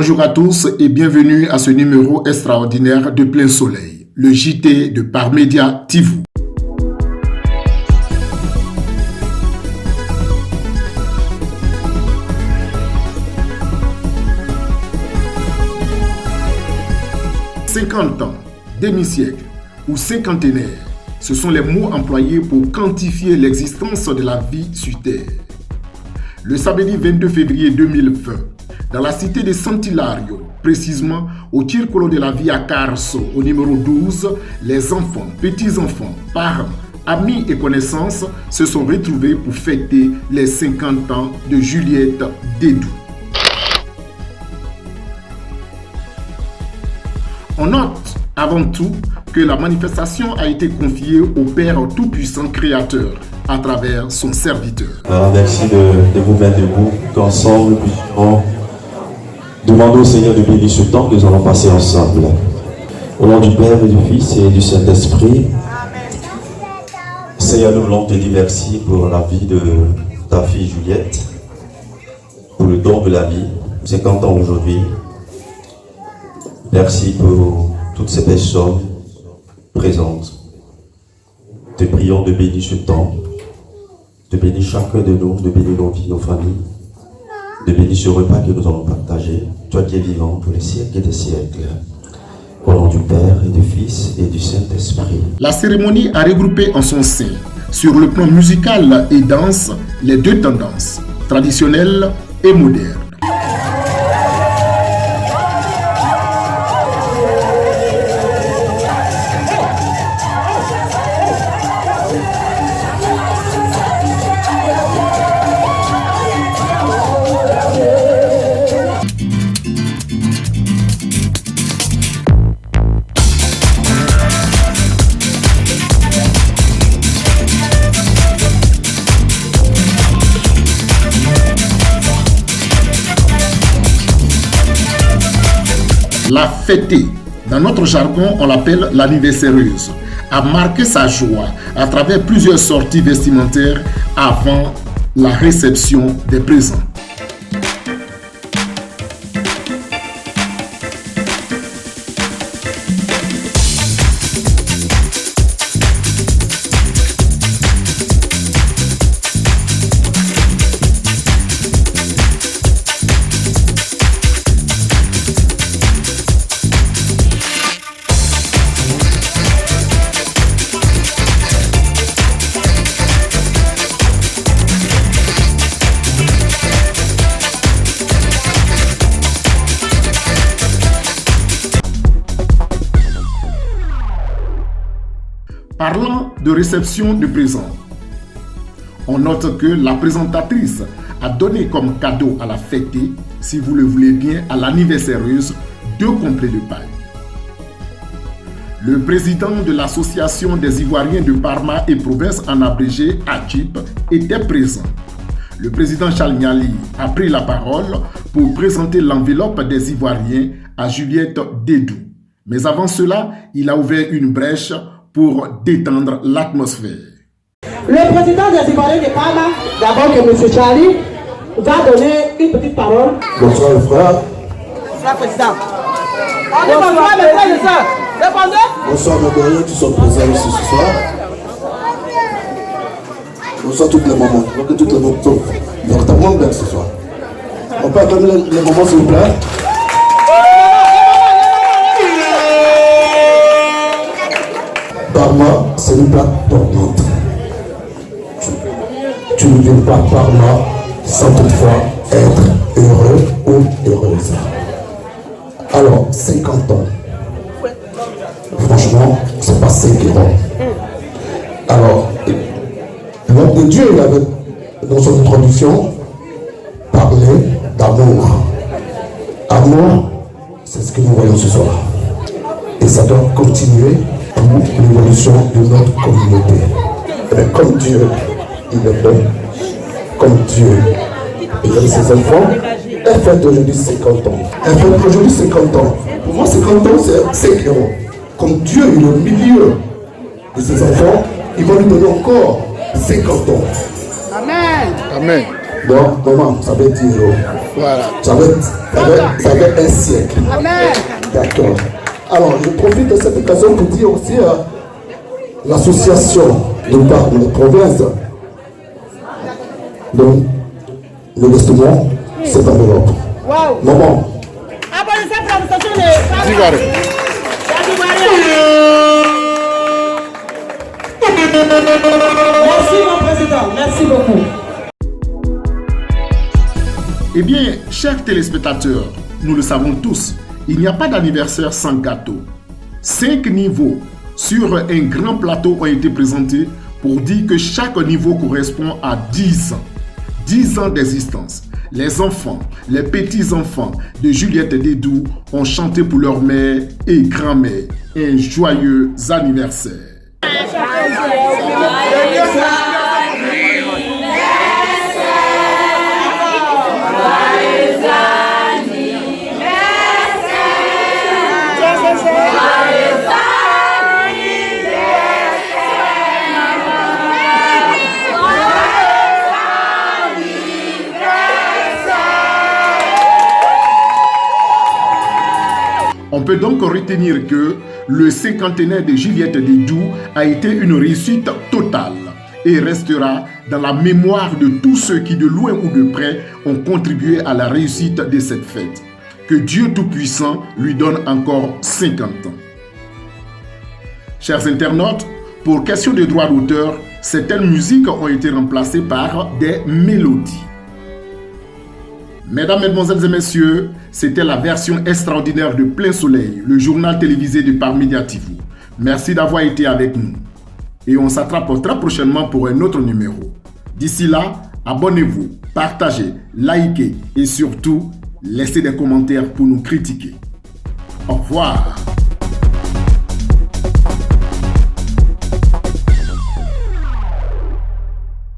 Bonjour à tous et bienvenue à ce numéro extraordinaire de Plein Soleil, le JT de Parmedia TV. « 50 ans, demi-siècle ou cinquantenaire, ce sont les mots employés pour quantifier l'existence de la vie sur Terre. Le samedi 22 février 2020, dans la cité de Sant'Ilario, précisément au Circolo de la Via Carso, au numéro 12, les enfants, petits-enfants, parents, amis et connaissances se sont retrouvés pour fêter les 50 ans de Juliette Dédou. On note avant tout que la manifestation a été confiée au Père Tout-Puissant Créateur à travers son serviteur. Alors merci de vous mettre debout, qu'ensemble nous puissions demander au Seigneur de bénir ce temps que nous allons passer ensemble. Au nom du Père et du Fils et du Saint-Esprit, Seigneur, nous voulons te dire merci pour la vie de ta fille Juliette, pour le don de la vie, 50 ans aujourd'hui. Merci pour toutes ces personnes présentes. Te prions de bénir ce temps, de bénir chacun de nous, de bénir nos vies, nos familles, de bénir ce repas que nous allons partager, toi qui es vivant pour les siècles des siècles. Au nom du Père et du Fils et du Saint-Esprit. La cérémonie a regroupé en son sein, sur le plan musical et danse, les deux tendances, traditionnelles et modernes. La fêtée, dans notre jargon, on l'appelle l'anniversaireuse, a marqué sa joie à travers plusieurs sorties vestimentaires avant la réception des présents. Parlant de réception de présents, on note que la présentatrice a donné comme cadeau à la fêtée, si vous le voulez bien, à l'anniversaireuse, 2 complets de paille. Le président de l'association des Ivoiriens de Parma et province en abrégé, ADJIP, était présent. Le président Charles Niali a pris la parole pour présenter l'enveloppe des Ivoiriens à Juliette Dédou. Mais avant cela, il a ouvert une brèche pour détendre l'atmosphère. Le président des Ivoiriens de Parma, d'abord que M. Charlie, va donner une petite parole. Bonsoir les frères. Bonsoir président. Bonsoir mes frères et sœurs. Répondez. Bonsoir mes doyens qui sont présents ici ce soir. Bonsoir toutes les mamans. Donc toutes les mamans sont véritablement bien ce soir. On peut acclamer les mamans s'il vous plaît. Parma, c'est une plaque tournante. Tu ne viens pas Parma sans toutefois être heureux ou heureuse. Alors, 50 ans. Franchement, c'est pas 5 ans. Alors, l'homme de Dieu, il avait dans son introduction parlé d'amour. Amour, c'est ce que nous voyons ce soir. Et ça doit continuer pour l'évolution de notre communauté. Mais comme Dieu, il est bon, comme Dieu, il aime ses enfants, elle fête aujourd'hui 50 ans. Elle fête aujourd'hui 50 ans. Pour moi, 50 ans, c'est 5 ans. Comme Dieu est au milieu de ses enfants, il va lui donner encore 50 ans. Amen. Amen. Donc, maman, ça veut dire, Voilà. ça veut un siècle. D'accord. Alors, je profite de cette occasion pour dire aussi l'association de parcs de province. Donc, le vestiment, c'est en Europe. Maman. Merci mon président, merci beaucoup. Eh bien, chers téléspectateurs, nous le savons tous, il n'y a pas d'anniversaire sans gâteau. 5 niveaux sur un grand plateau ont été présentés pour dire que chaque niveau correspond à 10 ans. 10 ans d'existence. Les enfants, les petits-enfants de Juliette Dédou ont chanté pour leur mère et grand-mère un joyeux anniversaire. On peut donc retenir que le cinquantenaire de Juliette Dédou a été une réussite totale et restera dans la mémoire de tous ceux qui de loin ou de près ont contribué à la réussite de cette fête. Que Dieu Tout-Puissant lui donne encore 50 ans. Chers internautes, pour question de droit d'auteur, certaines musiques ont été remplacées par des mélodies. Mesdames, Mesdemoiselles et Messieurs, c'était la version extraordinaire de Plein Soleil, le journal télévisé de Parc Média TV. Merci d'avoir été avec nous. Et on s'attrape très prochainement pour un autre numéro. D'ici là, abonnez-vous, partagez, likez et surtout, laissez des commentaires pour nous critiquer. Au revoir.